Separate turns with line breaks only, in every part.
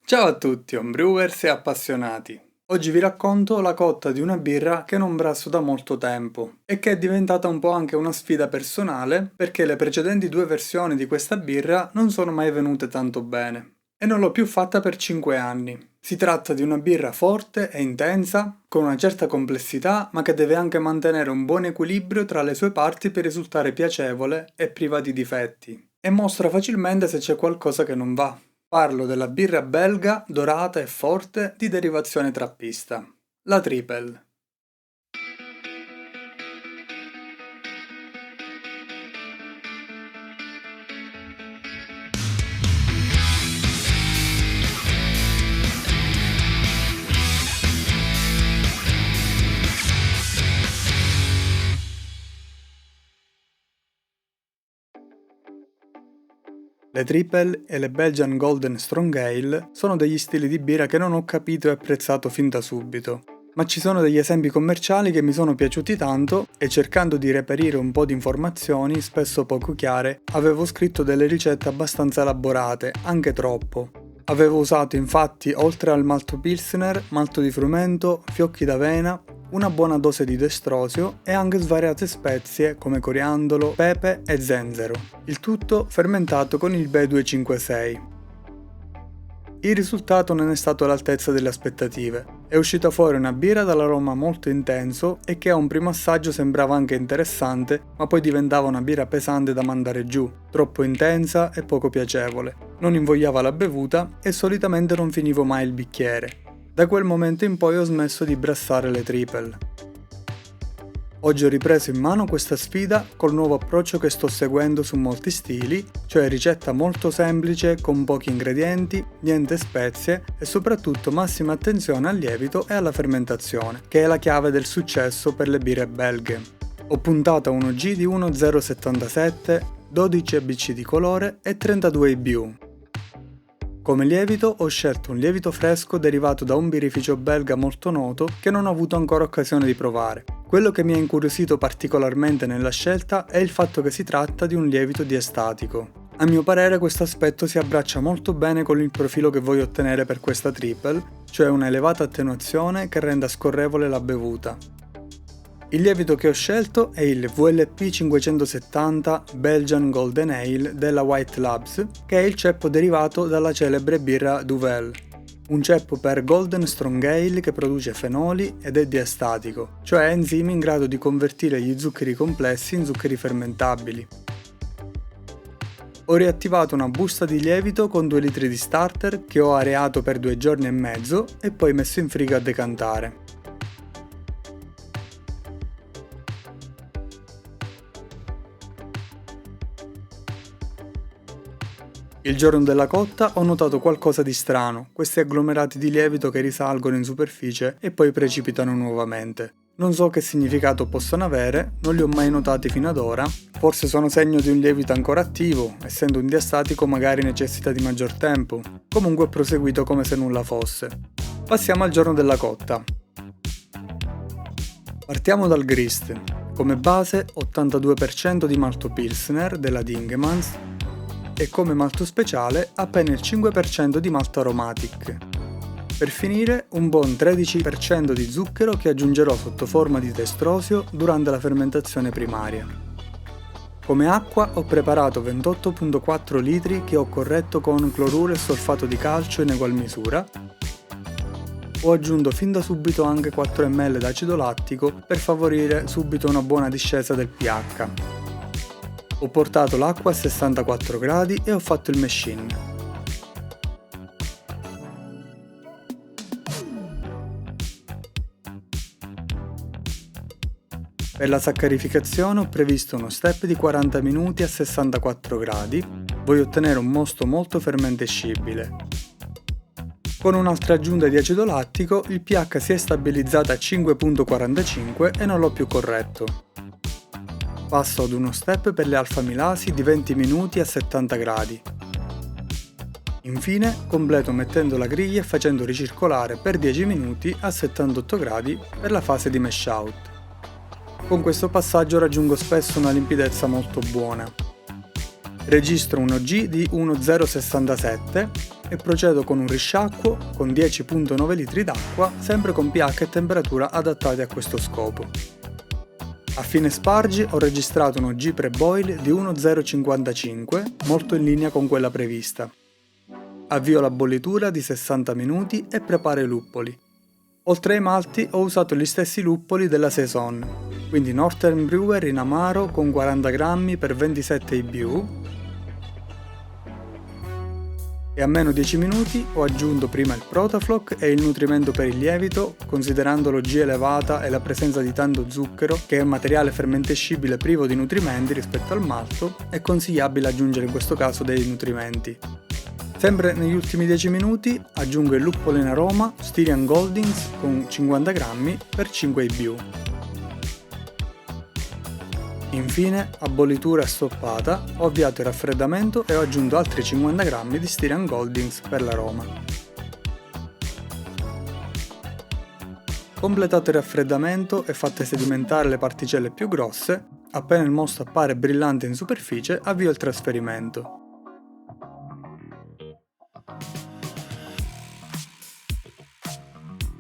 Ciao a tutti, homebrewers e appassionati. Oggi vi racconto la cotta di una birra che non brasso da molto tempo e che è diventata un po' anche una sfida personale perché le precedenti due versioni di questa birra non sono mai venute tanto bene e non l'ho più fatta per 5 anni. Si tratta di una birra forte e intensa, con una certa complessità, ma che deve anche mantenere un buon equilibrio tra le sue parti per risultare piacevole e priva di difetti. E mostra facilmente se c'è qualcosa che non va. Parlo della birra belga dorata e forte di derivazione trappista, la Triple. Le Triple e le Belgian Golden Strong Ale sono degli stili di birra che non ho capito e apprezzato fin da subito, ma ci sono degli esempi commerciali che mi sono piaciuti tanto e cercando di reperire un po' di informazioni, spesso poco chiare, avevo scritto delle ricette abbastanza elaborate, anche troppo. Avevo usato infatti oltre al malto pilsner, malto di frumento, fiocchi d'avena, una buona dose di destrosio e anche svariate spezie come coriandolo, pepe e zenzero, il tutto fermentato con il B256. Il risultato non è stato all'altezza delle aspettative. È uscita fuori una birra dall'aroma molto intenso e che a un primo assaggio sembrava anche interessante, ma poi diventava una birra pesante da mandare giù, troppo intensa e poco piacevole. Non invogliava la bevuta e solitamente non finivo mai il bicchiere. Da quel momento in poi ho smesso di brassare le Triple. Oggi ho ripreso in mano questa sfida col nuovo approccio che sto seguendo su molti stili, cioè ricetta molto semplice con pochi ingredienti, niente spezie e soprattutto massima attenzione al lievito e alla fermentazione, che è la chiave del successo per le birre belghe. Ho puntato a uno G di 1,077, 12 ABC di colore e 32 IBU. Come lievito ho scelto un lievito fresco derivato da un birrificio belga molto noto che non ho avuto ancora occasione di provare. Quello che mi ha incuriosito particolarmente nella scelta è il fatto che si tratta di un lievito diestatico. A mio parere questo aspetto si abbraccia molto bene con il profilo che voglio ottenere per questa triple, cioè una elevata attenuazione che renda scorrevole la bevuta. Il lievito che ho scelto è il VLP 570 Belgian Golden Ale della White Labs, che è il ceppo derivato dalla celebre birra Duvel. Un ceppo per Golden Strong Ale che produce fenoli ed è diastatico, cioè enzimi in grado di convertire gli zuccheri complessi in zuccheri fermentabili. Ho riattivato una busta di lievito con 2 litri di starter che ho areato per 2 giorni e mezzo e poi messo in frigo a decantare. Il giorno della cotta ho notato qualcosa di strano, questi agglomerati di lievito che risalgono in superficie e poi precipitano nuovamente. Non so che significato possano avere, non li ho mai notati fino ad ora, forse sono segno di un lievito ancora attivo, essendo un diastatico magari necessita di maggior tempo. Comunque ho proseguito come se nulla fosse. Passiamo al giorno della cotta. Partiamo dal grist. Come base 82% di malto pilsner della Dingemans e come malto speciale appena il 5% di malto aromatic. Per finire un buon 13% di zucchero che aggiungerò sotto forma di destrosio durante la fermentazione primaria. Come acqua ho preparato 28,4 litri che ho corretto con cloruro e solfato di calcio in egual misura. Ho aggiunto fin da subito anche 4 ml d'acido lattico per favorire subito una buona discesa del pH. Ho portato l'acqua a 64 gradi e ho fatto il mash-in. Per la saccarificazione ho previsto uno step di 40 minuti a 64 gradi. Voglio ottenere un mosto molto fermentescibile. Con un'altra aggiunta di acido lattico il pH si è stabilizzato a 5,45 e non l'ho più corretto. Passo ad uno step per le alfa-amilasi di 20 minuti a 70 gradi. Infine completo mettendo la griglia e facendo ricircolare per 10 minuti a 78 gradi per la fase di mash out. Con questo passaggio raggiungo spesso una limpidezza molto buona. Registro un OG di 1,067 e procedo con un risciacquo con 10,9 litri d'acqua, sempre con pH e temperatura adattati a questo scopo. A fine spargi ho registrato un OG pre-boil di 1,055, molto in linea con quella prevista. Avvio la bollitura di 60 minuti e preparo i luppoli. Oltre ai malti ho usato gli stessi luppoli della Saison, quindi Northern Brewer in amaro con 40 grammi per 27 IBU, e a meno 10 minuti ho aggiunto prima il Protafloc e il nutrimento per il lievito, considerando l'OG elevata e la presenza di tanto zucchero, che è un materiale fermentescibile privo di nutrimenti rispetto al malto, è consigliabile aggiungere in questo caso dei nutrimenti. Sempre negli ultimi 10 minuti aggiungo il luppolo in aroma Styrian Goldings con 50 grammi per 5 IBU. Infine, a bollitura stoppata, ho avviato il raffreddamento e ho aggiunto altri 50 grammi di Styrian Goldings per l'aroma. Completato il raffreddamento e fatte sedimentare le particelle più grosse, appena il mosto appare brillante in superficie, avvio il trasferimento.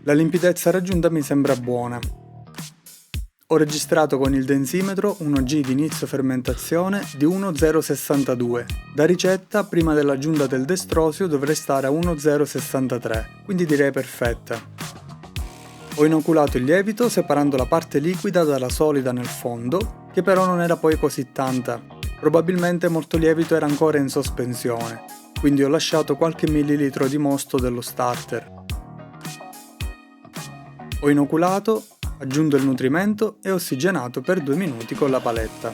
La limpidezza raggiunta mi sembra buona. Ho registrato con il densimetro un OG di inizio fermentazione di 1,062. Da ricetta, prima dell'aggiunta del destrosio dovrei stare a 1,063, quindi direi perfetta. Ho inoculato il lievito separando la parte liquida dalla solida nel fondo, che però non era poi così tanta. Probabilmente molto lievito era ancora in sospensione, quindi ho lasciato qualche millilitro di mosto dello starter. Ho inoculato, aggiunto il nutrimento e ossigenato per 2 minuti con la paletta.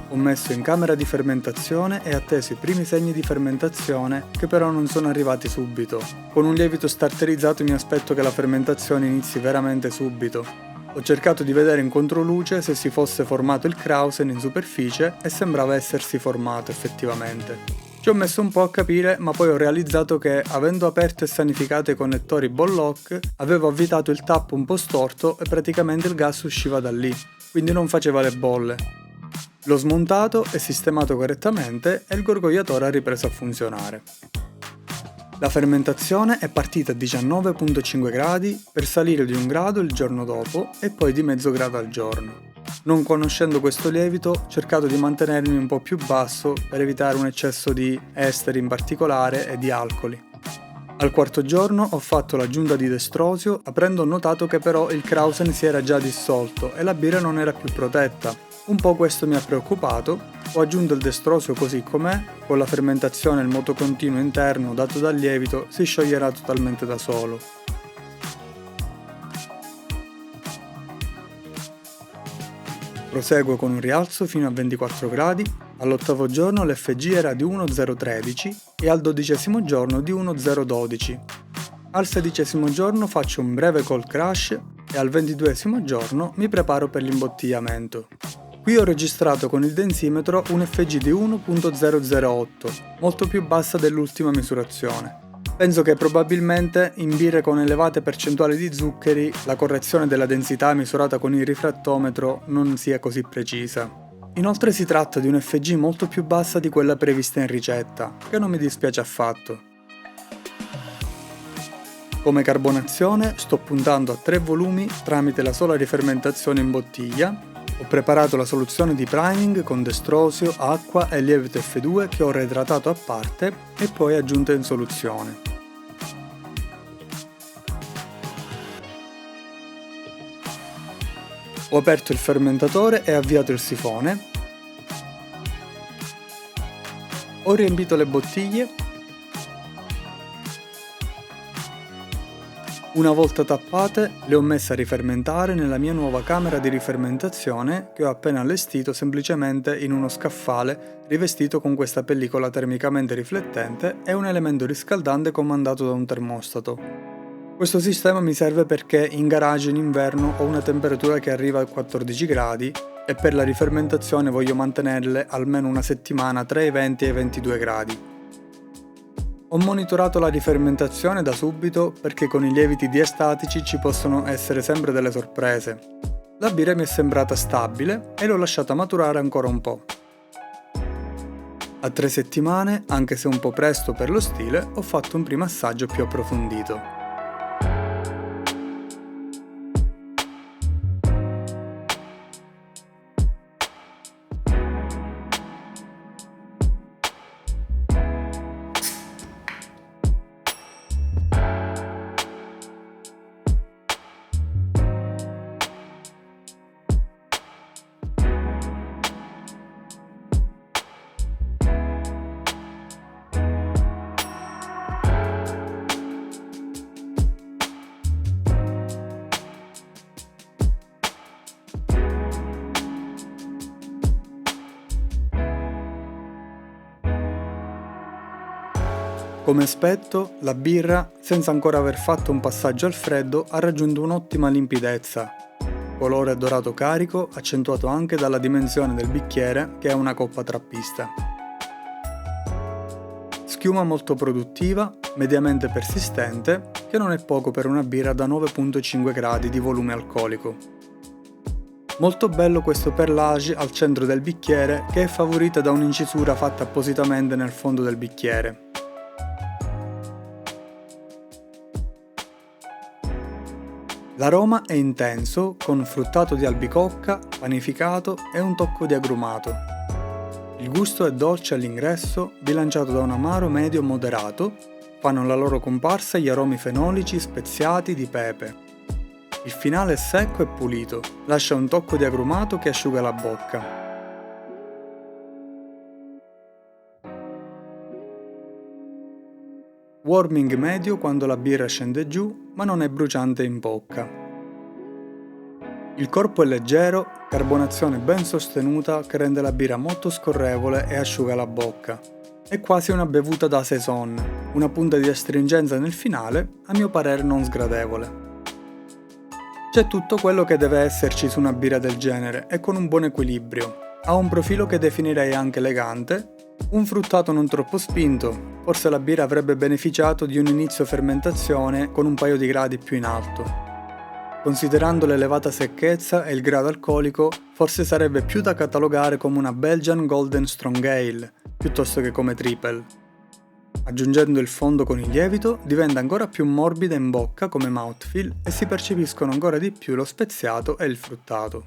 Ho messo in camera di fermentazione e atteso i primi segni di fermentazione, che però non sono arrivati subito. Con un lievito starterizzato mi aspetto che la fermentazione inizi veramente subito. Ho cercato di vedere in controluce se si fosse formato il Krausen in superficie e sembrava essersi formato effettivamente. Ci ho messo un po' a capire, ma poi ho realizzato che, avendo aperto e sanificato i connettori ball lock, avevo avvitato il tappo un po' storto e praticamente il gas usciva da lì, quindi non faceva le bolle. L'ho smontato e sistemato correttamente e il gorgogliatore ha ripreso a funzionare. La fermentazione è partita a 19,5 gradi per salire di 1 grado il giorno dopo e poi di mezzo grado al giorno. Non conoscendo questo lievito, ho cercato di mantenermi un po' più basso per evitare un eccesso di esteri in particolare e di alcoli. Al quarto giorno ho fatto l'aggiunta di destrosio, aprendo ho notato che però il Krausen si era già dissolto e la birra non era più protetta. Un po' questo mi ha preoccupato, ho aggiunto il destrosio così com'è, con la fermentazione il moto continuo interno dato dal lievito si scioglierà totalmente da solo. Proseguo con un rialzo fino a 24 gradi, all'ottavo giorno l'FG era di 1,013 e al 12° giorno di 1,012. Al 16° giorno faccio un breve cold crush e al 22° giorno mi preparo per l'imbottigliamento. Qui ho registrato con il densimetro un FG di 1.008, molto più bassa dell'ultima misurazione. Penso che probabilmente in birre con elevate percentuali di zuccheri la correzione della densità misurata con il rifrattometro non sia così precisa. Inoltre si tratta di un FG molto più bassa di quella prevista in ricetta, che non mi dispiace affatto. Come carbonazione sto puntando a 3 volumi tramite la sola rifermentazione in bottiglia. Ho preparato la soluzione di priming con destrosio, acqua e lievito F2 che ho reidratato a parte e poi aggiunto in soluzione. Ho aperto il fermentatore e avviato il sifone. Ho riempito le bottiglie. Una volta tappate, le ho messe a rifermentare nella mia nuova camera di rifermentazione che ho appena allestito semplicemente in uno scaffale rivestito con questa pellicola termicamente riflettente e un elemento riscaldante comandato da un termostato. Questo sistema mi serve perché in garage in inverno ho una temperatura che arriva a 14 gradi e per la rifermentazione voglio mantenerle almeno una settimana tra i 20 e i 22 gradi. Ho monitorato la rifermentazione da subito perché con i lieviti diastatici ci possono essere sempre delle sorprese. La birra mi è sembrata stabile e l'ho lasciata maturare ancora un po'. A 3 settimane, anche se un po' presto per lo stile, ho fatto un primo assaggio più approfondito. Come aspetto, la birra, senza ancora aver fatto un passaggio al freddo, ha raggiunto un'ottima limpidezza. Colore dorato carico, accentuato anche dalla dimensione del bicchiere, che è una coppa trappista. Schiuma molto produttiva, mediamente persistente, che non è poco per una birra da 9,5 gradi di volume alcolico. Molto bello questo perlage al centro del bicchiere, che è favorita da un'incisura fatta appositamente nel fondo del bicchiere. L'aroma è intenso, con fruttato di albicocca, panificato e un tocco di agrumato. Il gusto è dolce all'ingresso, bilanciato da un amaro medio moderato, fanno la loro comparsa gli aromi fenolici speziati di pepe. Il finale è secco e pulito, lascia un tocco di agrumato che asciuga la bocca. Warming medio quando la birra scende giù, ma non è bruciante in bocca. Il corpo è leggero, carbonazione ben sostenuta che rende la birra molto scorrevole e asciuga la bocca. È quasi una bevuta da saison, una punta di astringenza nel finale, a mio parere non sgradevole. C'è tutto quello che deve esserci su una birra del genere e con un buon equilibrio. Ha un profilo che definirei anche elegante, un fruttato non troppo spinto, forse la birra avrebbe beneficiato di un inizio fermentazione con un paio di gradi più in alto. Considerando l'elevata secchezza e il grado alcolico, forse sarebbe più da catalogare come una Belgian Golden Strong Ale, piuttosto che come triple. Aggiungendo il fondo con il lievito, diventa ancora più morbida in bocca come mouthfeel e si percepiscono ancora di più lo speziato e il fruttato.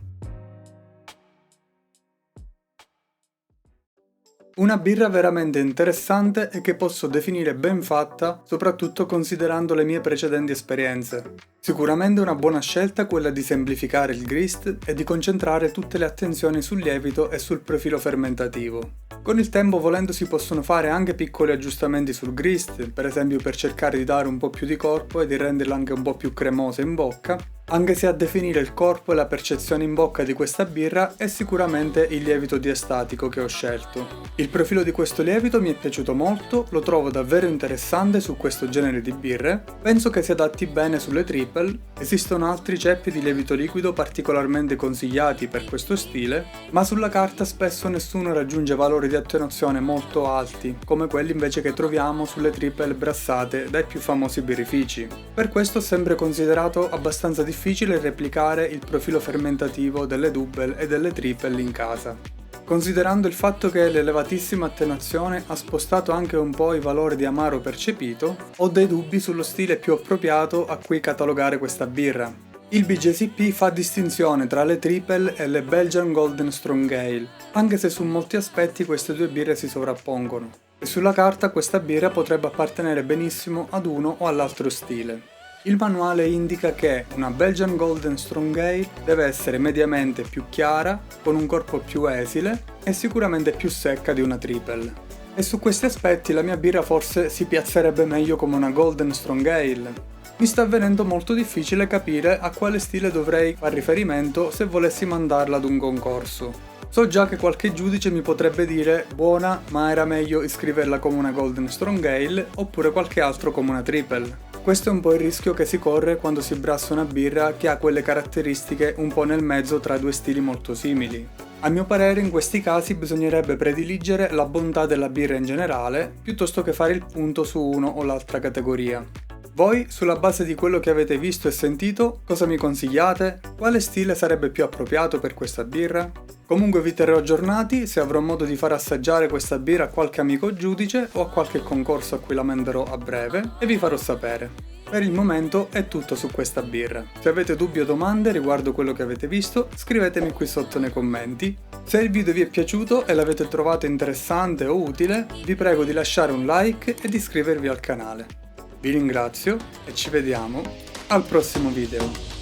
Una birra veramente interessante e che posso definire ben fatta, soprattutto considerando le mie precedenti esperienze. Sicuramente una buona scelta quella di semplificare il grist e di concentrare tutte le attenzioni sul lievito e sul profilo fermentativo. Con il tempo volendo si possono fare anche piccoli aggiustamenti sul grist, per esempio per cercare di dare un po' più di corpo e di renderla anche un po' più cremosa in bocca, anche se a definire il corpo e la percezione in bocca di questa birra è sicuramente il lievito diastatico che ho scelto. Il profilo di questo lievito mi è piaciuto molto, lo trovo davvero interessante su questo genere di birre, penso che si adatti bene sulle triple, esistono altri ceppi di lievito liquido particolarmente consigliati per questo stile, ma sulla carta spesso nessuno raggiunge valori di attenuazione molto alti, come quelli invece che troviamo sulle triple brassate dai più famosi birrifici. Per questo ho sempre considerato abbastanza difficile replicare il profilo fermentativo delle double e delle triple in casa. Considerando il fatto che l'elevatissima attenuazione ha spostato anche un po' i valori di amaro percepito, ho dei dubbi sullo stile più appropriato a cui catalogare questa birra. Il BJCP fa distinzione tra le triple e le Belgian Golden Strong Ale, anche se su molti aspetti queste due birre si sovrappongono, e sulla carta questa birra potrebbe appartenere benissimo ad uno o all'altro stile. Il manuale indica che una Belgian Golden Strong Ale deve essere mediamente più chiara, con un corpo più esile e sicuramente più secca di una triple. E su questi aspetti la mia birra forse si piazzerebbe meglio come una Golden Strong Ale. Mi sta avvenendo molto difficile capire a quale stile dovrei far riferimento se volessi mandarla ad un concorso. So già che qualche giudice mi potrebbe dire buona, ma era meglio iscriverla come una Golden Strong Ale oppure qualche altro come una triple. Questo è un po' il rischio che si corre quando si brassa una birra che ha quelle caratteristiche un po' nel mezzo tra due stili molto simili. A mio parere in questi casi bisognerebbe prediligere la bontà della birra in generale, piuttosto che fare il punto su uno o l'altra categoria. Voi, sulla base di quello che avete visto e sentito, cosa mi consigliate? Quale stile sarebbe più appropriato per questa birra? Comunque vi terrò aggiornati se avrò modo di far assaggiare questa birra a qualche amico giudice o a qualche concorso a cui la manderò a breve e vi farò sapere. Per il momento è tutto su questa birra. Se avete dubbi o domande riguardo quello che avete visto, scrivetemi qui sotto nei commenti. Se il video vi è piaciuto e l'avete trovato interessante o utile, vi prego di lasciare un like e di iscrivervi al canale. Vi ringrazio e ci vediamo al prossimo video.